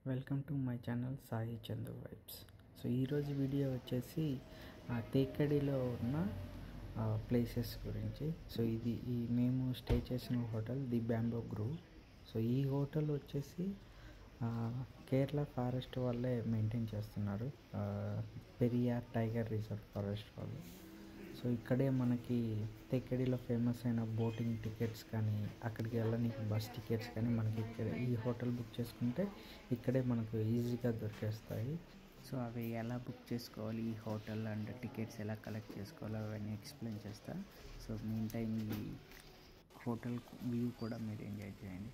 Welcome to my channel Sai Chandu vibes. So ఈరోజు video వచ్చేసి తేక్కడిలో ఉన్న ప్లేసెస్ గురించి. సో ఇది మేము స్టే చేసిన hotel the bamboo groove. So ఈ హోటల్ వచ్చేసి కేరళ ఫారెస్ట్ వాళ్ళే మెయింటైన్ చేస్తున్నారు, పెరియార్ టైగర్ రిజర్వ్ ఫారెస్ట్ వాళ్ళు. సో ఇక్కడే మనకి తేక్కడిలో ఫేమస్ అయిన బోటింగ్ టికెట్స్ కానీ, అక్కడికి వెళ్ళడానికి బస్ టికెట్స్ కానీ మనకి ఇక్కడ ఈ హోటల్ బుక్ చేసుకుంటే ఇక్కడే మనకు ఈజీగా దొరికేస్తాయి. సో అవి ఎలా బుక్ చేసుకోవాలి, ఈ హోటల్ అండ్ టికెట్స్ ఎలా కలెక్ట్ చేసుకోవాలి అవన్నీ ఎక్స్ప్లెయిన్ చేస్తా. సో మీన్ టైం ఈ హోటల్ వ్యూ కూడా మీరు ఎంజాయ్ చేయండి.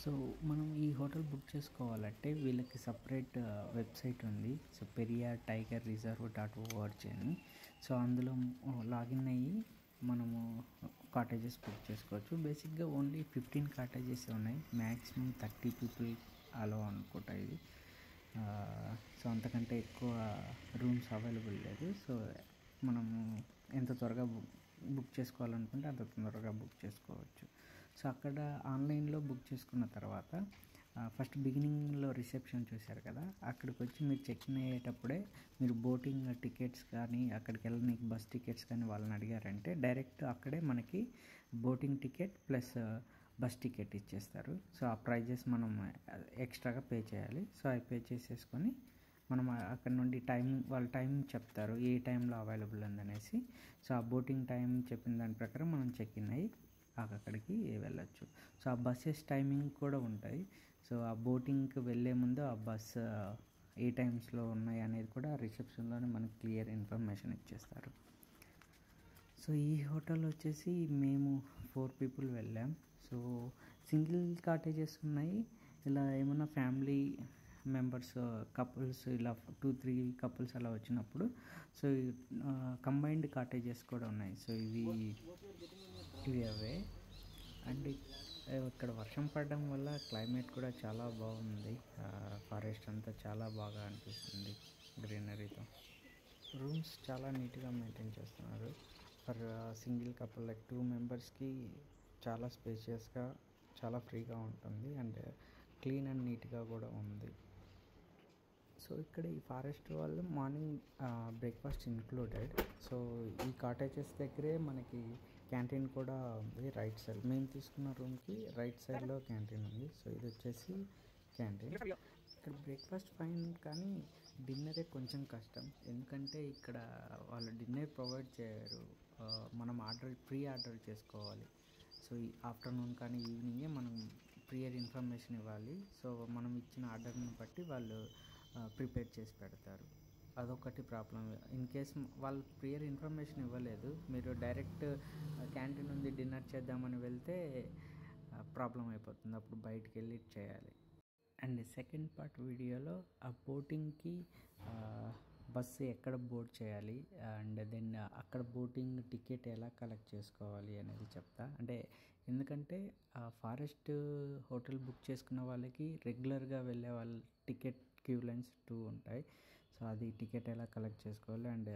సో మనం ఈ హోటల్ బుక్ చేసుకోవాలంటే వీళ్ళకి సపరేట్ వెబ్సైట్ ఉంది. So Periyar tiger reserve .org అని. సో అందులో లాగిన్ అయ్యి మనము కాటేజెస్ బుక్ చేసుకోవచ్చు. బేసిక్గా ఓన్లీ 15 కాటేజెస్ ఉన్నాయి, మ్యాక్సిమం 30 పీపుల్ అలో అనుకుంటా ఇది. సో అంతకంటే ఎక్కువ రూమ్స్ అవైలబుల్ లేదు. సో మనము ఎంత త్వరగా బుక్ చేసుకోవాలనుకుంటే అంత తొందరగా బుక్ చేసుకోవచ్చు. సో అక్కడ ఆన్లైన్లో బుక్ చేసుకున్న తర్వాత ఫస్ట్ బిగినింగ్లో రిసెప్షన్ చూశారు కదా, అక్కడికి వచ్చి మీరు చెక్ ఇన్ అయ్యేటప్పుడే మీరు బోటింగ్ టికెట్స్ కానీ, అక్కడికి వెళ్ళడానికి బస్ టికెట్స్ కానీ వాళ్ళని అడిగారంటే డైరెక్ట్ అక్కడే మనకి boating ticket plus bus ticket ఇచ్చేస్తారు. సో ఆ ప్రైజెస్ మనం ఎక్స్ట్రాగా పే చేయాలి. సో అవి పే చేసేసుకొని మనం అక్కడ నుండి వాళ్ళ టైం చెప్తారు, ఏ టైంలో అవైలబుల్ ఉందనేసి. సో ఆ బోటింగ్ టైం చెప్పిన దాని ప్రకారం మనం చెక్ ఇన్ అయ్యి అక్కడికి వెళ్ళచ్చు. సో ఆ బస్సెస్ టైమింగ్ కూడా ఉంటాయి. సో ఆ బోటింగ్కి వెళ్ళే ముందు ఆ బస్ ఏ టైమ్స్లో ఉన్నాయి అనేది కూడా రిసెప్షన్లోనే మనకు క్లియర్ ఇన్ఫర్మేషన్ ఇచ్చేస్తారు. సో ఈ హోటల్ వచ్చేసి మేము 4 పీపుల్ వెళ్ళాం. సో సింగిల్ కాటేజెస్ ఉన్నాయి, ఇలా ఏమన్నా ఫ్యామిలీ మెంబర్స్ కపుల్స్ ఇలా 2-3 కపుల్స్ అలా వచ్చినప్పుడు సో కంబైన్డ్ కాటేజెస్ కూడా ఉన్నాయి. సో ఇవి అవే. అండ్ ఇక్కడ వర్షం పడడం వల్ల క్లైమేట్ కూడా చాలా బాగుంది, ఫారెస్ట్ అంతా చాలా బాగా అనిపిస్తుంది గ్రీనరీతో. రూమ్స్ చాలా నీట్గా మెయింటైన్ చేస్తున్నారు. ఫర్ సింగిల్ కపుల్ లైక్ 2 మెంబర్స్కి చాలా స్పేషియస్గా, చాలా ఫ్రీగా ఉంటుంది అండ్ క్లీన్ అండ్ నీట్గా కూడా ఉంది. సో ఇక్కడ ఈ ఫారెస్ట్ వాళ్ళు మార్నింగ్ బ్రేక్ఫాస్ట్ ఇంక్లూడెడ్. సో ఈ కాటేజెస్ దగ్గరే మనకి క్యాంటీన్ కూడా ఉంది రైట్ సైడ్. మేము తీసుకున్న రూమ్కి రైట్ సైడ్లో క్యాంటీన్ ఉంది. సో ఇది వచ్చేసి క్యాంటీన్. ఇక్కడ బ్రేక్ఫాస్ట్ ఫైన్, కానీ డిన్నరే కొంచెం కష్టం, ఎందుకంటే ఇక్కడ వాళ్ళు డిన్నర్ ప్రొవైడ్ చేయరు. మనం ప్రీ ఆర్డర్ చేసుకోవాలి. సో ఆఫ్టర్నూన్ కానీ ఈవినింగే మనం ప్రియర్ ఇన్ఫర్మేషన్ ఇవ్వాలి. సో మనం ఇచ్చిన ఆర్డర్ని బట్టి వాళ్ళు ప్రిపేర్ చేసి పెడతారు. అదొకటి ప్రాబ్లం. ఇన్ కేస్ వాళ్ళు ప్రియర్ ఇన్ఫర్మేషన్ ఇవ్వలేదు, మీరు డైరెక్ట్ క్యాంటీన్ నుండి డిన్నర్ చేద్దామని వెళ్తే ప్రాబ్లం అయిపోతుంది, అప్పుడు బయటికి వెళ్ళి చేయాలి. అండ్ సెకండ్ పార్ట్ వీడియోలో ఆ బోటింగ్కి బస్సు ఎక్కడ బోట్ చేయాలి అండ్ దెన్ అక్కడ బోటింగ్ టికెట్ ఎలా కలెక్ట్ చేసుకోవాలి అనేది చెప్తా. అంటే ఎందుకంటే ఫారెస్ట్ హోటల్ బుక్ చేసుకున్న వాళ్ళకి రెగ్యులర్గా వెళ్ళే వాళ్ళ టికెట్ క్యూ లైన్స్ 2 ఉంటాయి. సో అది టికెట్ ఎలా కలెక్ట్ చేసుకోవాలి అండ్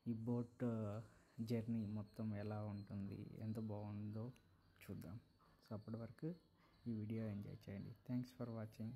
ఈ బోట్ జర్నీ మొత్తం ఎలా ఉంటుంది, ఎంత బాగుందో చూద్దాం. సో అప్పటి వరకు ఈ వీడియో ఎంజాయ్ చేయండి. Thanks for watching.